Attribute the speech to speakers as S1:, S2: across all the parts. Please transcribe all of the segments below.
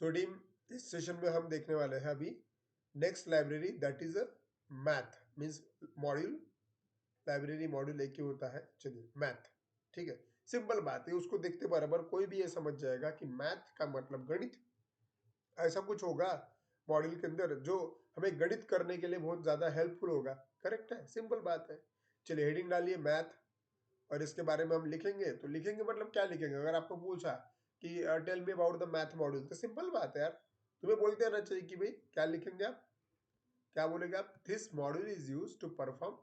S1: So team, इस session में हम देखने वाले हैं अभी next library, that is a math means module. Library module एक ही होता है, चलिए मैथ, ठीक है। सिंपल बात है, उसको देखते बराबर कोई भी ये समझ जाएगा कि मैथ का मतलब गणित। ऐसा कुछ होगा मॉड्यूल के अंदर जो हमें गणित करने के लिए बहुत ज्यादा हेल्पफुल होगा, करेक्ट है, सिंपल बात है। चलिए हेडिंग डालिए मैथ, और इसके बारे में हम लिखेंगे। तो लिखेंगे मतलब क्या लिखेंगे? अगर आपको पूछा कि tell me about the math module, तो सिंपल बात है यार, तुम्हें बोलते रहना चाहिए कि भाई क्या लिखेंगे आप, क्या बोलेंगे आप? This module is use to perform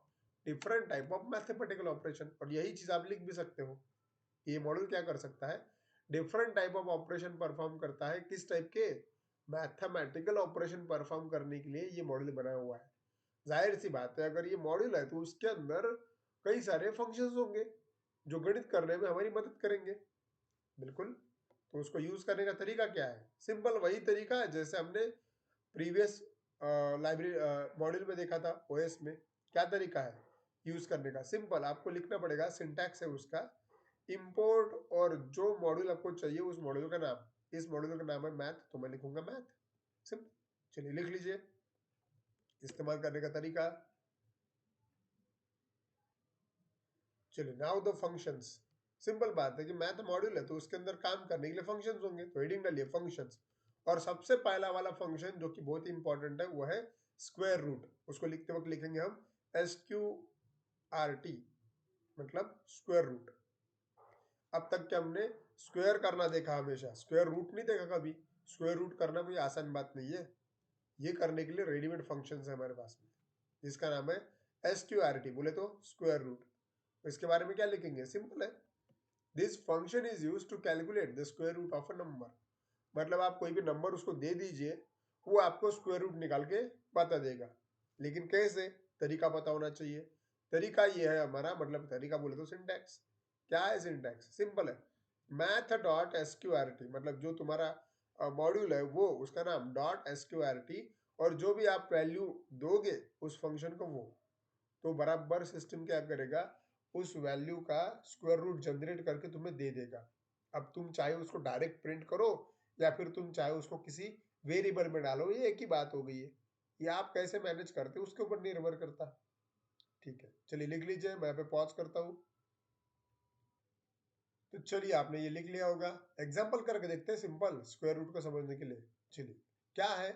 S1: different type of mathematical operation. और यही चीज आप लिख भी सकते हो, ये मॉड्यूल क्या कर सकता है, different type of operation perform करता है। किस टाइप के? मैथमेटिकल ऑपरेशन परफॉर्म करने के लिए ये मॉड्यूल बना हुआ है। जाहिर सी बात है, अगर ये मॉड्यूल है तो उसके अंदर कई सारे फंक्शंस होंगे जो गणित करने में हमारी मदद करेंगे, बिल्कुल। तो उसको यूज करने का तरीका क्या है? सिंपल वही तरीका है जैसे हमने प्रीवियस लाइब्रेरी मॉड्यूल में देखा था, ओएस में। क्या तरीका है यूज करने का? सिंपल, आपको लिखना पड़ेगा, सिंटैक्स है उसका इंपोर्ट, और जो मॉड्यूल आपको चाहिए उस मॉड्यूल का नाम, इस मॉड्यूल का नाम है मैथ, तो मैं लिखूंगा मैथ, सिंपल। चलिए लिख लीजिए इस्तेमाल करने का तरीका। चलिए नाउ द फंक्शंस। सिंपल बात है कि मैथ मॉड्यूल है तो उसके अंदर काम करने के लिए फंक्शंस होंगे, तो हेडिंग डालिए फंक्शंस। और सबसे पहला वाला फंक्शन जो कि बहुत ही इंपॉर्टेंट है वो है स्क्वायर रूट। उसको लिखते वक्त लिखेंगे हम SQRT, मतलब स्क्वायर रूट। अब तक क्या हमने स्क्वायर करना देखा, हमेशा स्क्वायर रूट नहीं देखा कभी। स्क्वायर रूट करना कोई आसान बात नहीं है। ये करने के लिए रेडीमेड फंक्शन है हमारे पास में, जिसका नाम है SQRT, बोले तो स्क्वायर रूट। इसके बारे में क्या लिखेंगे? सिंपल है, this function is use to calculate the square root of a number. मतलब आप कोई भी नंबर उसको दे दीजिए, वो आपको स्क्वायर रूट निकाल के बता देगा। लेकिन कैसे? तरीका पता होना चाहिए। तरीका ये है हमारा, मतलब तरीका बोले तो सिंटैक्स। क्या है सिंटैक्स? सिंपल है, मैथ डॉट SQRT, मतलब जो तुम्हारा मॉड्यूल है वो, उसका नाम डॉट SQRT, और जो भी आप वैल्यू दोगे उस फंक्शन को, वो तो बराबर सिस्टम क्या करेगा, उस वैल्यू का स्क्वायर रूट जनरेट करके तुम्हें दे देगा। अब तुम चाहे उसको डायरेक्ट प्रिंट करो या फिर तुम चाहे उसको किसी वेरिएबल में डालो, ये एक ही बात हो गई है। ये आप कैसे मैनेज करते हो उसके ऊपर निर्भर करता है, ठीक है। चलिए लिख लीजिए, मैं पे पॉज करता हूं। तो चलिए आपने ये लिख लिया होगा, एग्जाम्पल करके देखते हैं सिंपल स्क्वायर रूट को समझने के लिए। चलिए क्या है,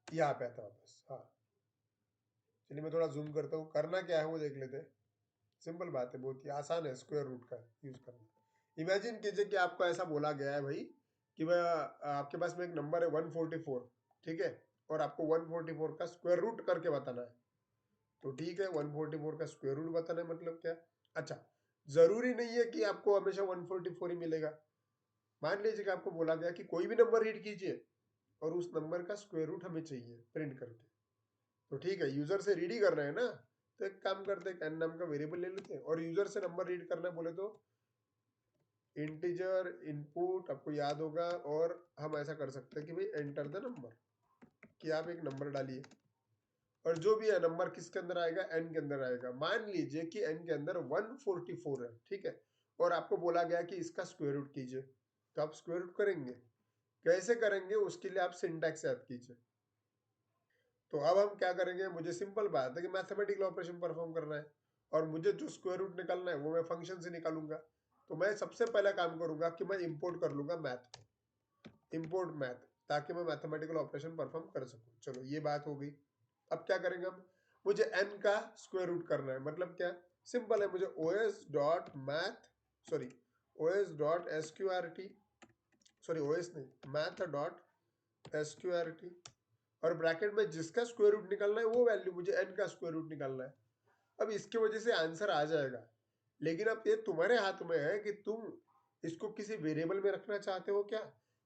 S1: यहाँ पे आता वापस, हाँ। चलिए मैं थोड़ा जूम करता हूँ, करना क्या है वो देख लेते हैं। सिंपल बात है, बहुत ही आसान है स्क्वायर रूट का यूज करना। इमेजिन कीजिए कि आपको ऐसा बोला गया है भाई कि वह आपके पास में एक नंबर है 144, ठीक है, और आपको 144 का स्क्वायर रूट करके बताना है। तो ठीक है, 144 का स्क्वायर रूट बताना है, मतलब क्या? अच्छा, जरूरी नहीं है कि आपको हमेशा 144 ही मिलेगा। मान लीजिए कि आपको बोला गया कि कोई भी नंबर रीड कीजिए और उस नंबर का स्क्वायर रूट हमें चाहिए प्रिंट करके। तो ठीक है, यूजर से रीड ही करना है ना, तो एक काम करते हैं, एन नाम का वेरिएबल ले लेते हैं, और यूजर से नंबर रीड करना बोले तो इंटीजर इनपुट, आपको याद होगा। और हम ऐसा कर सकते हैं कि भाई एंटर द नंबर, कि आप एक नंबर डालिए, और जो भी है नंबर किसके अंदर आएगा, एन के अंदर आएगा। मान लीजिए कि एन के अंदर 144 है, ठीक है, और आपको बोला गया कि इसका स्क्वायर रूट कीजिए। तो आप स्क्वायर रूट करेंगे, कैसे करेंगे उसके लिए आप सिंटैक्स याद कीजिए। तो अब हम क्या करेंगे, मुझे सिंपल बात है कि मैथमेटिकल ऑपरेशन परफॉर्म करना है, और मुझे जो स्क्वायर रूट निकालना है वो मैं फंक्शन से निकालूंगा। तो मैं सबसे पहला काम करूंगा कि मैं इंपोर्ट कर लूंगा मैथ को, इंपोर्ट मैथ, ताकि मैं मैथमेटिकल ऑपरेशन परफॉर्म कर सकूं। चलो ये बात हो गई। अब क्या करेंगे हम, मुझे एन का स्क्वायर रूट करना है, मतलब क्या? सिंपल है, मुझे OS dot math, sorry OS dot SQRT, sorry OS नहीं, मैथ डॉट SQRT, और ब्रैकेट में जिसका स्क्वायर रूट निकालना है वो वैल्यू, मुझे एन का स्क्वायर रूट निकालना है। अब इसकी वजह से आंसर आ जाएगा, लेकिन अब ये तुम्हारे हाथ में है कि तुम इसको किसी वेरिएबल में रखना चाहते हो क्या,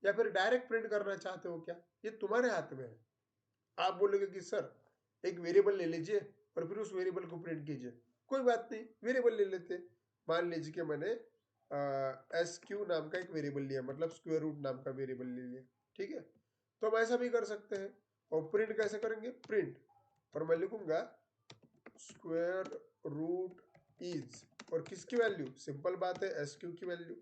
S1: या फिर डायरेक्ट प्रिंट करना चाहते हो क्या, ये तुम्हारे हाथ में है। आप बोलोगे कि सर एक वेरिएबल ले लीजिए और फिर उस वेरिएबल को प्रिंट कीजिए, कोई बात नहीं, वेरिएबल ले लेते। मान लीजिए कि मैंने SQ नाम का एक वेरिएबल लिया, मतलब स्क्वायर रूट नाम का वेरिएबल ले लिया, ठीक है। तो हम ऐसा भी कर सकते हैं। और प्रिंट कैसे करेंगे, प्रिंट, और मैं लिखूंगा स्क्वायर रूट इज, और किसकी वैल्यू? सिंपल बात है, SQ की वैल्यू।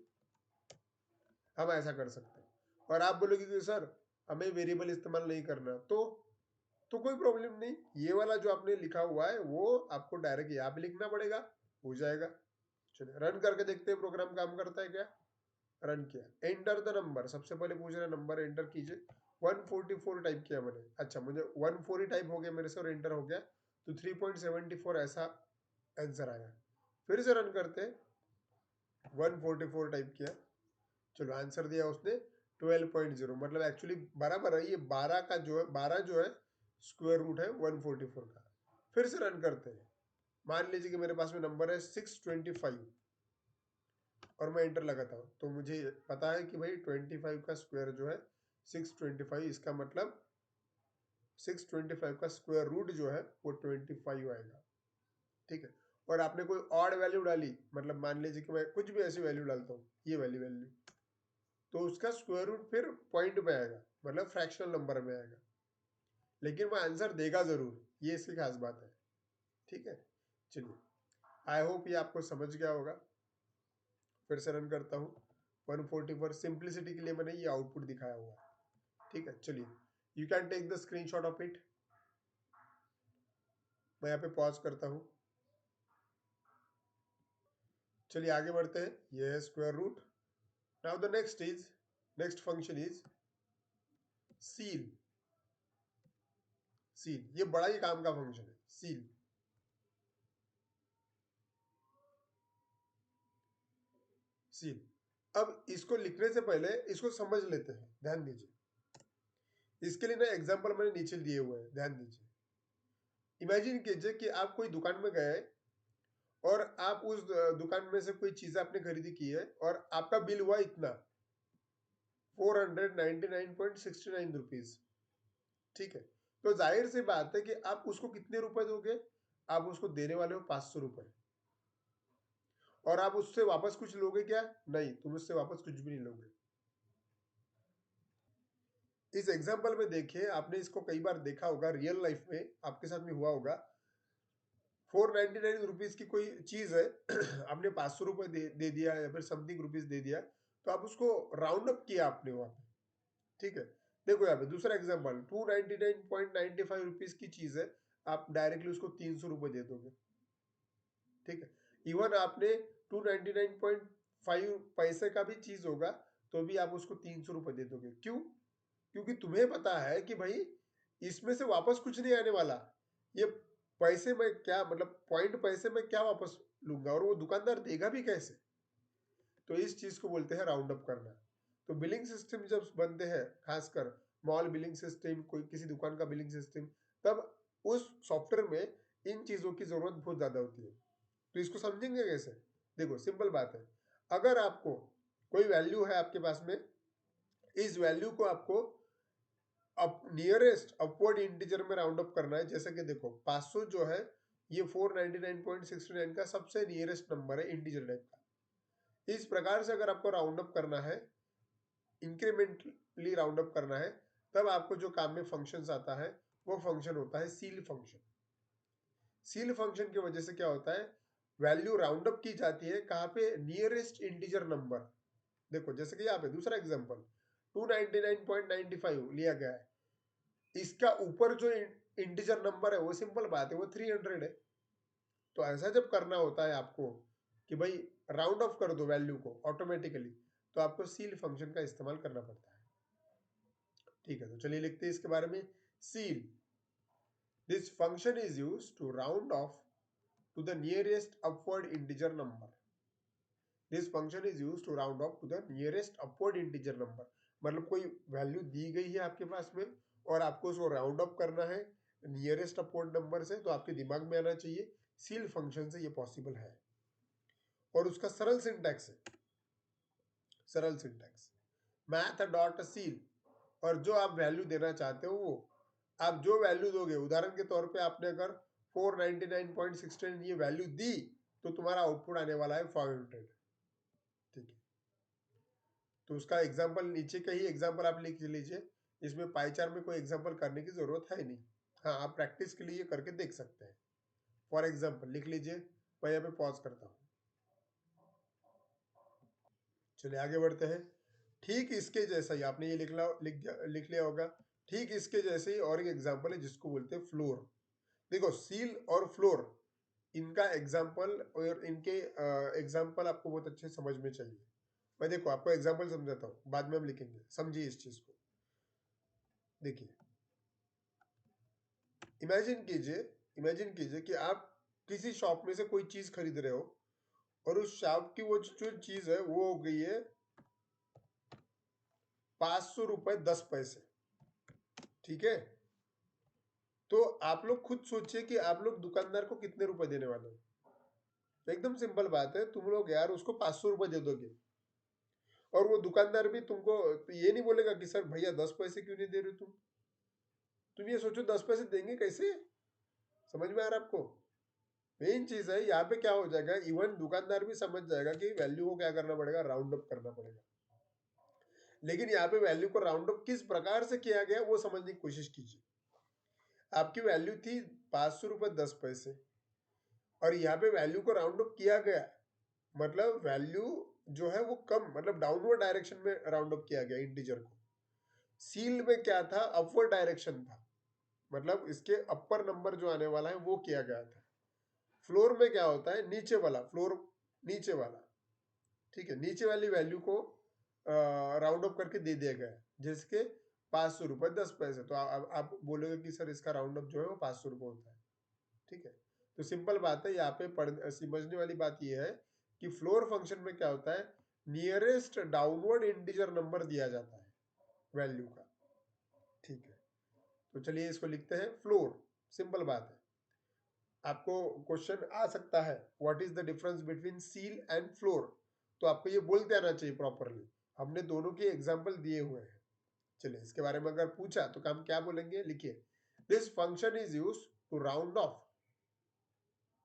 S1: हम ऐसा कर सकते हैं। और आप बोलोगे कि सर हमें वेरिएबल इस्तेमाल नहीं करना, तो कोई प्रॉब्लम नहीं, ये वाला जो आपने लिखा हुआ है वो आपको डायरेक्ट यहाँ पे लिखना पड़ेगा, हो जाएगा। चलिए रन करके देखते हैं प्रोग्राम काम करता है क्या। रन किया, एंटर द नंबर, सबसे पहले पूछ रहे नंबर एंटर कीजिए। 144 टाइप किया मैंने, अच्छा मुझे 14 ही टाइप हो गया मेरे से और एंटर हो गया, तो 3.74 ऐसा आंसर आया। फिर से रन करते हैं, 144 टाइप किया, चलो आंसर दिया उसने 12.0, मतलब एक्चुअली बराबर है, ये 12 का जो है 12 जो है स्क्वायर रूट है 144 का। फिर से रन करते हैं, मान लीजिए कि मेरे पास में नंबर है 625 और मैं एंटर लगाता हूँ, तो मुझे पता है कि भाई 25 का स्क्वायर जो है 625, इसका मतलब 625 का स्क्वायर रूट जो है वो 25 आएगा। ठीक है, और आपने कोई ऑड वैल्यू डाली, मतलब मान लीजिए कि मैं कुछ भी ऐसी वैल्यू डालता हूँ, ये वाली वैल्यू, तो उसका स्क्वायर रूट फिर पॉइंट में आएगा, मतलब फ्रैक्शनल नंबर में आएगा, लेकिन वो आंसर देगा जरूर, ये इसकी खास बात है। ठीक है, चलिए आई होप ये आपको समझ गया होगा। फिर से रन करता हूँ, 144 सिंप्लिसिटी के लिए मैंने ये आउटपुट दिखाया हुआ है। ठीक है, चलिए you can take the screenshot of it. मैं यहाँ पे पॉज करता हूँ। चलिए आगे बढ़ते हैं, ये है square root. Now the next function is ceil. Ceil ये बड़ा ही काम का फंक्शन है, सील। सील, अब इसको लिखने से पहले इसको समझ लेते हैं, ध्यान दीजिए। इसके लिए ना एग्जांपल मैंने नीचे दिए हुए हैं, ध्यान दीजिए। इमेजिन कीजिए कि आप कोई दुकान में गए और आप उस दुकान में से कोई चीज आपने खरीदी की है और आपका बिल हुआ इतना 499.69 रुपीज। ठीक है, तो जाहिर सी बात है कि आप उसको कितने रुपए दोगे, आप उसको देने वाले हो 500 रुपए, और आप उससे वापस कुछ लोगे क्या? नहीं, तुम उससे वापस कुछ भी नहीं लोगे। इस एग्जाम्पल में देखिए, आपने इसको कई बार देखा होगा, रियल लाइफ में आपके साथ में हुआ होगा। 499 रुपीज की कोई चीज है आपने 500 रुपए दे दिया या फिर समथिंग रुपीज दे दिया, तो आप उसको राउंड अप किया आपने वहां पे। ठीक है, देखो यहाँ पे दूसरा एग्जाम्पल, 299.95 रुपीज की चीज है, आप डायरेक्टली उसको 300 रुपए दे दोगे। ठीक है, इवन आपने 299.5 पैसे का भी चीज होगा तो भी आप उसको 300 रुपए दे दोगे। क्यों? क्योंकि तुम्हें पता है कि भाई इसमें से वापस कुछ नहीं आने वाला, ये पैसे में क्या मतलब पॉइंट पैसे में क्या वापस लूंगा, और वो दुकानदार देगा भी कैसे। तो इस चीज को बोलते हैं राउंड अप करना। तो बिलिंग सिस्टम जब बनते हैं, खासकर मॉल बिलिंग सिस्टम, कोई किसी दुकान का बिलिंग सिस्टम, तब उस सॉफ्टवेयर में इन चीजों की जरूरत बहुत ज्यादा होती है। तो इसको समझेंगे कैसे? देखो सिंपल बात है, अगर आपको कोई वैल्यू है आपके पास में, इस वैल्यू को आपको अब नियरेस्ट अपवर्ड इंटीजर में राउंड अप करना है। जैसे कि देखो 500 जो है ये 499.69 का सबसे नियरेस्ट नंबर है इंटीजर टाइप का। इस प्रकार से अगर आपको राउंड अप करना है, इंक्रीमेंटली राउंड अप करना है, तब आपको जो काम में फंक्शन आता है वो फंक्शन होता है सील फंक्शन। सील फंक्शन की वजह से क्या होता है, वैल्यू राउंड अप की जाती है कहाँ पे? Nearest integer number. देखो जैसे कि यहाँ पे दूसरा एग्जांपल 299.95 लिया गया है, इसका ऊपर जो इंटीजर नंबर है वो सिंपल बात है, वो 300 है। तो ऐसा जब करना होता है आपको कि भाई राउंड ऑफ कर दो वैल्यू को ऑटोमेटिकली, तो आपको सील फंक्शन का इस्तेमाल करना पड़ता है। ठीक है, तो चलिए लिखते हैं इसके बारे में। Ceil, this function is used to round off to the nearest upward integer number. This function is used to round off to the nearest upward integer number. मतलब कोई वैल्यू दी गई है आपके पास में और आपको उसको राउंड अप करना है नियरेस्ट अपवर्ड नंबर से, तो आपके दिमाग में आना चाहिए सील फंक्शन से ये पॉसिबल है। और उसका सरल सिंटैक्स है, सरल सिंटैक्स मैथ डॉट सील, और जो आप वैल्यू देना चाहते हो वो आप जो वैल्यू दोगे, उदाहरण के तौर पे आपने अगर 499.16 ये वैल्यू दी, तो तुम्हारा आउटपुट आने वाला है 500। ठीक है, तो उसका एग्जाम्पल नीचे का ही एग्जाम्पल आप लिख लीजिए, इसमें पाईचार में कोई एग्जाम्पल करने की जरूरत है नहीं। हाँ, आप प्रैक्टिस के लिए करके देख सकते हैं। फॉर एग्जाम्पल लिख लीजिए, मैं यहाँ पे पॉज करता हूँ। चलिए आगे बढ़ते हैं। ठीक इसके जैसा ही आपने ये लिख लिया होगा। ठीक इसके जैसे ही और एक एग्जांपल है जिसको बोलते हैं फ्लोर। देखो सील और फ्लोर, इनका एग्जांपल और इनके एग्जांपल आपको बहुत अच्छे समझ में चाहिए। मैं देखो आपको एग्जांपल समझाता हूँ, बाद में हम लिखेंगे, समझिए इस चीज को। देखिए इमेजिन कीजिए कि आप किसी शॉप में से कोई चीज खरीद रहे हो और उस शॉप की वो जो चीज है वो हो गई है 500 रुपए 10 पैसे। ठीक है, तो आप लोग खुद सोचिए कि आप लोग दुकानदार को कितने रुपए देने वाले हो। एकदम सिंपल बात है, तुम लोग यार उसको 500 रुपए दे दोगे और वो दुकानदार भी तुमको ये नहीं बोलेगा कि सर भैया 10 पैसे क्यों नहीं दे रहे हो तुम ये सोचो 10 पैसे देंगे कैसे। समझ में आ रहा है आपको? मेन चीज है यहाँ पे क्या हो जाएगा, इवन दुकानदार भी समझ जाएगा कि वैल्यू को क्या करना पड़ेगा, राउंड अप करना पड़ेगा। लेकिन यहाँ पे वैल्यू को राउंड अप किस प्रकार से किया गया वो समझने की कोशिश कीजिए। आपकी वैल्यू थी 500 रुपए 10 पैसे और यहाँ पे वैल्यू को राउंड अप किया गया, मतलब वैल्यू जो है वो कम, मतलब डाउनवर्ड डायरेक्शन में राउंड अप किया गया इंटीजर को। सील में क्या था, अपवर्ड डायरेक्शन था, मतलब इसके अपर नंबर जो आने वाला है वो किया गया था। फ्लोर में क्या होता है, नीचे वाला फ्लोर, नीचे वाला, ठीक है, नीचे वाली वैल्यू को राउंड अप करके दे दिया गया है, जिसके 500 रुपए 10 पैसे। तो आप बोलोगे कि सर इसका राउंड अप जो है वो 500 रुपए होता है। ठीक है, तो सिंपल बात है, यहाँ पे समझने वाली बात ये है कि फ्लोर फंक्शन में क्या होता है, नियरेस्ट डाउनवर्ड इंटीजर नंबर दिया जाता है वैल्यू का। ठीक है, तो चलिए इसको लिखते हैं फ्लोर। सिंपल बात है, आपको क्वेश्चन आ सकता है what is the difference between seal and floor, तो आपको ये बोलते आना चाहिए प्रॉपरली। हमने दोनों के एग्जाम्पल दिए हुए हैं। चलिए इसके बारे में अगर पूछा तो हम क्या बोलेंगे, लिखिए this function is use to round off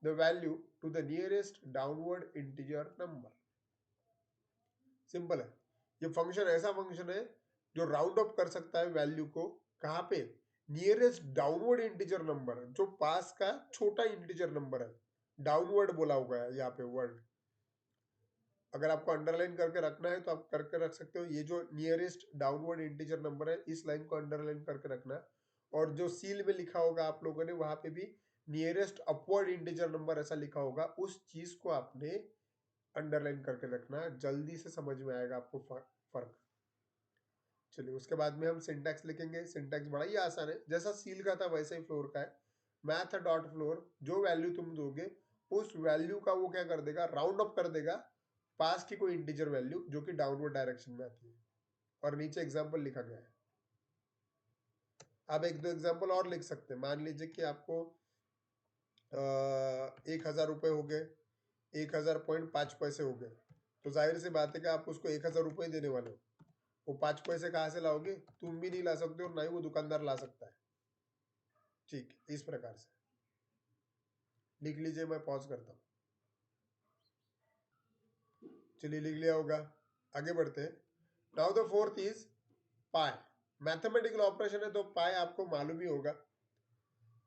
S1: the value to the nearest downward integer number। Simple है, ये फंक्शन ऐसा फंक्शन है जो राउंड अप कर सकता है वैल्यू को, कहाँ पे, नियरेस्ट डाउनवर्ड इंटीजर नंबर, जो पास का छोटा इंटीजर नंबर है। डाउनवर्ड बोला हुआ है यहाँ पे वर्ड, अगर आपको अंडरलाइन करके रखना है तो आप करके रख सकते हो। ये जो नियरेस्ट डाउनवर्ड इंटीजर नंबर है इस लाइन को अंडरलाइन करके रखना, और जो सील में लिखा होगा आप लोगों ने वहां पे भी नियरेस्ट अपवर्ड इंटीजर नंबर ऐसा लिखा होगा, उस चीज को आपने अंडरलाइन करके रखना, जल्दी से समझ में आएगा आपको फर्क। चलिए उसके बाद में हम सिंटैक्स लिखेंगे। सिंटैक्स बड़ा ही आसान है, जैसा सील का था वैसा ही फ्लोर का है। मैथ डॉट फ्लोर, जो वैल्यू तुम दोगे उस वैल्यू का वो क्या कर देगा, राउंड अप कर देगा पास की कोई इंटीजर वैल्यू जो कि डाउनवर्ड डायरेक्शन में आती है, और नीचे एग्जांपल लिखा गया है। आप एक दो एग्जांपल और लिख सकते हैं। मान लीजिए कि आपको 1,000 रुपए हो गए, 1,000.5 पैसे हो गए, तो जाहिर सी बात है कि आप उसको 1,000 रुपए देने वाले हो। वो 5 पैसे कहाँ से लाओगे, तुम भी नहीं ला सकते और ना ही वो दुकानदार ला सकता है। ठीक, इस प्रकार से लिख लीजिए, मैं पॉज करता हूँ। चलिए लिख लिया होगा, आगे बढ़ते हैं। Now the fourth is pi. Mathematical operation है तो पाई आपको मालूम ही होगा।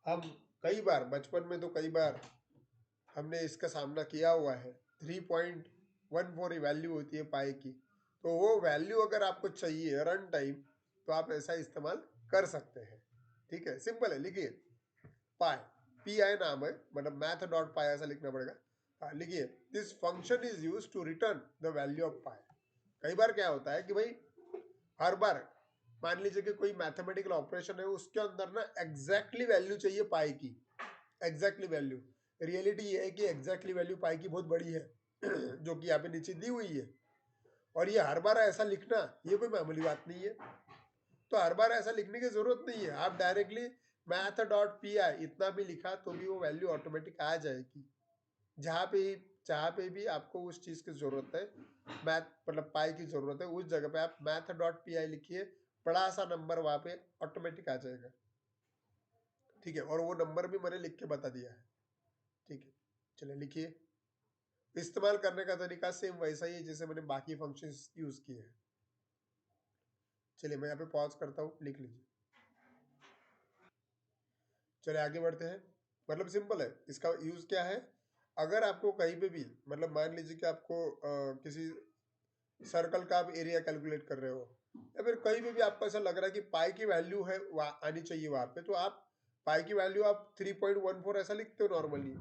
S1: हम कई बार बचपन में तो कई बार हमने इसका सामना किया हुआ है। 3.14 वैल्यू होती है पाई की, तो वो वैल्यू अगर आपको चाहिए रन टाइम तो आप ऐसा इस्तेमाल कर सकते हैं। ठीक है, सिंपल है, लिखिए पाई, पी आई नाम है, मतलब मैथ डॉट पाई ऐसा लिखना पड़ेगा। हाँ लिखिए, this function is use to return the value of pi. कई बार क्या होता है कि भाई हर बार मान लीजिए कि कोई मैथमेटिकल ऑपरेशन है, उसके अंदर ना एग्जैक्टली वैल्यू चाहिए पाई की, एग्जैक्टली वैल्यू। रियलिटी ये है कि एग्जैक्टली वैल्यू पाई की बहुत बड़ी है जो कि यहाँ पे नीचे दी हुई है, और ये हर बार ऐसा लिखना ये कोई मामूली बात नहीं है। तो हर बार ऐसा लिखने की जरूरत नहीं है, आप directly math dot P I इतना भी लिखा तो भी वो वैल्यू ऑटोमेटिक आ जाएगी। जहाँ पे भी आपको उस चीज की जरूरत है, मैथ मतलब पाई की जरूरत है, उस जगह पे आप मैथ डॉट पी आई लिखिए, बड़ा सा नंबर वहां पे ऑटोमेटिक आ जाएगा। ठीक है, और वो नंबर भी मैंने लिख के बता दिया है। ठीक है, चलिए लिखिए। इस्तेमाल करने का तरीका सेम वैसा ही है जैसे मैंने बाकी फंक्शंस यूज किए हैं। चलिए मैं यहाँ पे पॉज करता हूँ, लिख लीजिए। चलिए आगे बढ़ते हैं। मतलब सिंपल है, इसका यूज क्या है, अगर आपको कहीं पे भी मतलब मान लीजिए कि आपको किसी सर्कल का आप एरिया कैलकुलेट कर रहे हो, या फिर कहीं भी आपको ऐसा लग रहा है कि पाई की वैल्यू है आनी चाहिए वहां पे, तो आप पाई की वैल्यू आप 3.14 ऐसा लिखते हो नॉर्मली।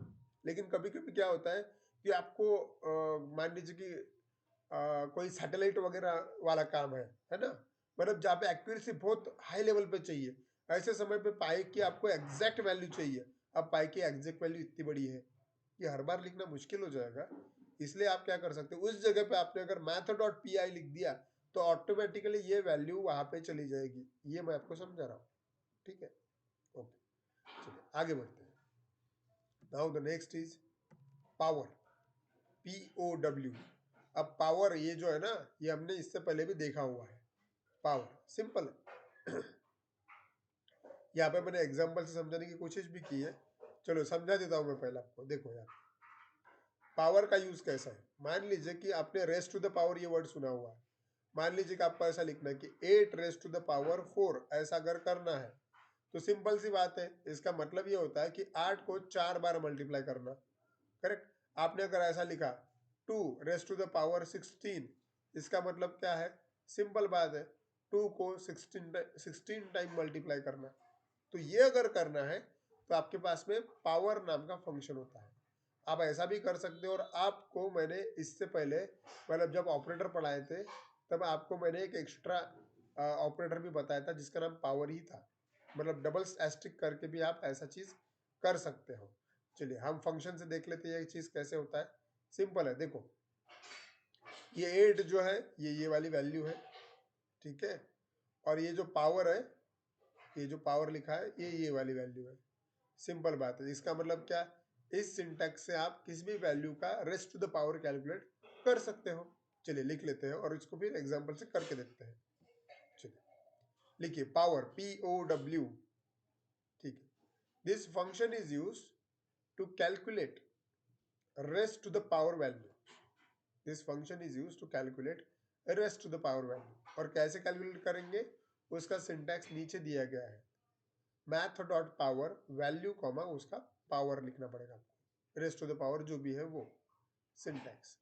S1: लेकिन कभी कभी क्या होता है कि आपको मान लीजिए कि कोई सैटेलाइट वगैरह वाला काम है ना, मतलब जहाँ पे एक्यूरेसी बहुत हाई लेवल पे चाहिए, ऐसे समय पे पाई की आपको एग्जैक्ट वैल्यू चाहिए। अब पाई की एग्जैक्ट वैल्यू इतनी बड़ी है कि हर बार लिखना मुश्किल हो जाएगा। इसलिए आप क्या कर सकते हो, उस जगह पे आपने अगर math.py लिख दिया तो ऑटोमेटिकली ये वैल्यू वहां पे चली जाएगी। ये मैं आपको समझा रहा हूँ, ठीक है। ओके, चलिए आगे बढ़ते हैं। Now the next is power, POW। अब पावर ये जो है ना, ये हमने इससे पहले भी देखा हुआ है। पावर सिंपल है। यहाँ पे मैंने एग्जांपल से समझाने की कोशिश भी की है, चलो समझा देता हूँ मैं पहले आपको। देखो यार, पावर का यूज कैसा है। मान लीजिए कि आपने रेस्ट टू द पावर ये वर्ड सुना हुआ है। मान लीजिए कि आपको ऐसा लिखना है कि 8 रेस्ट टू द पावर 4, ऐसा अगर करना है तो सिंपल सी बात है, इसका मतलब ये होता है कि 8 को 4 बार मल्टीप्लाई करना। करेक्ट। आपने अगर ऐसा लिखा 2 रेस्ट टू द पावर 16, इसका मतलब क्या है, सिंपल बात है, 2 को 16 टाइम मल्टीप्लाई करना। तो ये अगर करना है तो आपके पास में पावर नाम का फंक्शन होता है। आप ऐसा भी कर सकते हो, और आपको मैंने इससे पहले, मतलब जब ऑपरेटर पढ़ाए थे तब आपको मैंने एक एक्स्ट्रा ऑपरेटर भी बताया था जिसका नाम पावर ही था। मतलब डबल एस्टिक करके भी आप ऐसा चीज कर सकते हो। चलिए हम फंक्शन से देख लेते हैं ये चीज कैसे होता है। सिंपल है, देखो ये 8 जो है ये वाली वैल्यू है, ठीक है। और ये जो पावर है, ये जो पावर लिखा है ये वाली वैल्यू है। सिंपल बात है। इसका मतलब क्या, इस सिंटैक्स से आप किसी भी वैल्यू का raised to the power calculate कर सकते हो। चलिए लिख लेते हैं और इसको फिर एग्जांपल से करके देखते हैं। चलिए लिखिए पावर, POW, ठीक है। This function is use to calculate raised to the power value. This function is use to calculate raised to the power value. और कैसे कैलकुलेट करेंगे, उसका सिंटैक्स नीचे दिया गया है। Math dot power value comma उसका पावर लिखना पड़ेगा आपको, रेस्ट टू द पावर जो भी है वो सिंटैक्स।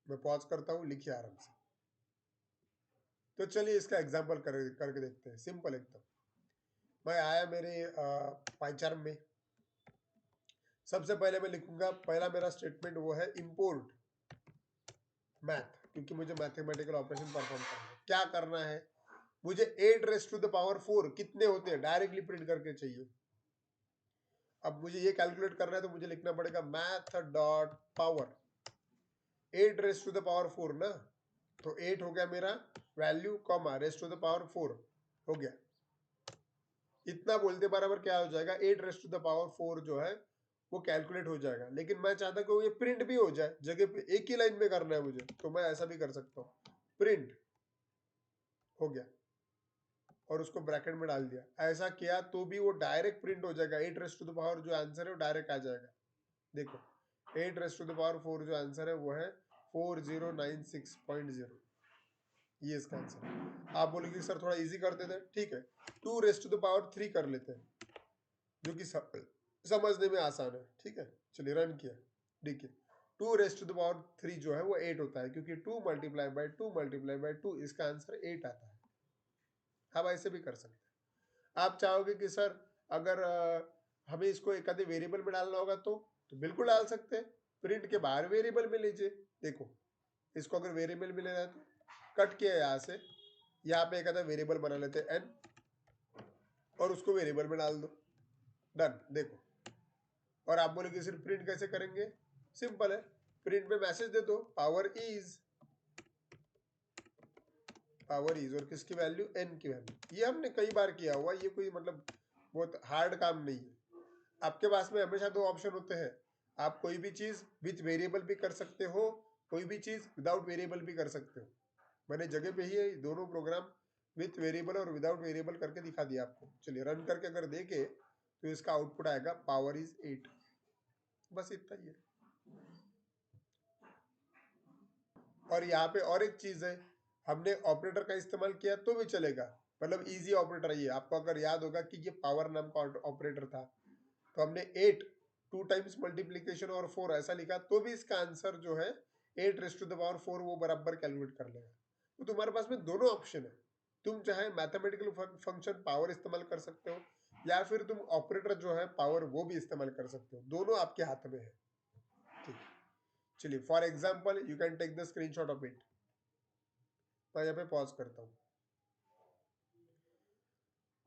S1: मैं पॉज करता हूं, लिखिए आराम से। तो चलिए इसका एग्जांपल करके देखते हैं, सिंपल एकदम। मैं आया मेरे पाइचार्म में, सबसे पहले मैं लिखूंगा, पहला मेरा स्टेटमेंट वो है इंपोर्ट मैथ, क्योंकि मुझे मैथमेटिकल ऑपरेशन परफॉर्म करना है। क्या करना है, मुझे 8 रेस्ट टू द पावर 4 कितने होते हैं डायरेक्टली प्रिंट करके चाहिए। अब मुझे ये कैलकुलेट करना है तो मुझे लिखना पड़ेगा math dot power 8 raised to the power 4 ना, तो 8 हो गया मेरा value comma raised to the power 4 हो गया। इतना बोलते बराबर क्या हो जाएगा, 8 रेस्ट टू द पावर 4 जो है वो कैलकुलेट हो जाएगा। लेकिन मैं चाहता हूँ कि ये प्रिंट भी हो जाए, जगह पे एक ही लाइन में करना है मुझे, तो मैं ऐसा भी कर सकता हूँ, प्रिंट हो गया और उसको ब्रैकेट में डाल दिया। ऐसा किया तो भी वो डायरेक्ट प्रिंट हो जाएगा। 8 रेस्ट टू द पावर जो आंसर है वो डायरेक्ट आ जाएगा। देखो 8 रेस्ट टू द पावर 4 जो आंसर है वो है 4096.0, ये इसका आंसर है। आप बोलोगे सर थोड़ा इजी कर देते हैं, ठीक है। 2 रेस्ट टू द पावर 3 कर लेते हैं, जो कि समझने में आसान है, ठीक है। चलिए रन किया, देखिए 2 रेस्ट टू द पावर 3 जो है वो 8 होता है, क्योंकि 2 मल्टीप्लाई बाय 2 मल्टीप्लाई बाय 2 इसका आंसर 8 आता है। आप ऐसे भी कर सकते हैं। आप चाहोगे कि सर अगर हमें इसको एक आधे वेरिएबल में डालना होगा तो बिल्कुल डाल सकते हैं, प्रिंट के बाहर वेरिएबल में लीजिए। देखो इसको अगर वेरिएबल में लेना है तो कट किया यहाँ से, यहाँ पे एक आधा वेरिएबल बना लेते हैं n, और उसको वेरिएबल में डाल दो, डन। देखो, और आप बोलोगे सिर्फ प्रिंट कैसे करेंगे, सिंपल है, प्रिंट में मैसेज दे दो पावर इज और किसकी वैल्यू, n की वैल्यू। ये हमने कई बार किया हुआ, ये कोई मतलब बहुत हार्ड काम नहीं है। आपके पास में हमेशा दो ऑप्शन होते हैं, आप कोई भी चीज विथ वेरिएबल भी कर सकते हो, कोई भी चीज विदाउट वेरिएबल भी कर सकते हो। मैंने जगह पे ही दोनों प्रोग्राम विथ वेरिएबल और विदाउट वेरिएबल करके दिखा दिया आपको। चलिए रन करके अगर देखे तो इसका आउटपुट आएगा पावर इज 8, बस इतना ही है। और यहाँ पे और एक चीज है, हमने ऑपरेटर का इस्तेमाल किया तो भी चलेगा, मतलब इजी ऑपरेटर। ये आपको अगर याद होगा कि ये पावर नाम का ऑपरेटर था, तो हमने 8 2 टाइम्स मल्टीप्लीकेशन और 4 ऐसा लिखा तो भी इसका आंसर जो है 8⁴ वो बराबर कैलकुलेट कर लेगा। तो तुम्हारे पास में दोनों ऑप्शन है, तुम चाहे मैथमेटिकल फंक्शन पावर इस्तेमाल कर सकते हो या फिर तुम ऑपरेटर जो है पावर वो भी इस्तेमाल कर सकते हो, दोनों आपके हाथ में है। ठीक, चलिए for example you can take the screenshot of it. मैं यहाँ पे पॉज करता हूँ।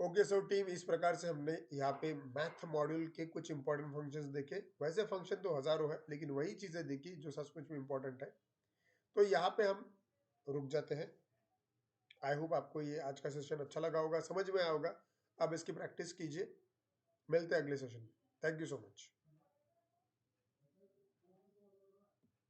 S1: ओके सो टीम, इस प्रकार से हमने यहाँ पे मैथ मॉड्यूल के कुछ इंपॉर्टेंट फंक्शंस देखे। वैसे फंक्शन तो हजारों है लेकिन वही चीजें देखी जो सचमुच में इंपॉर्टेंट है। तो यहाँ पे हम रुक जाते हैं। आई होप आपको ये आज का सेशन अच्छा लगा होगा, समझ में आया होगा। अब इसकी प्रैक्टिस कीजिए, मिलते हैं अगले सेशन में। Thank you so much.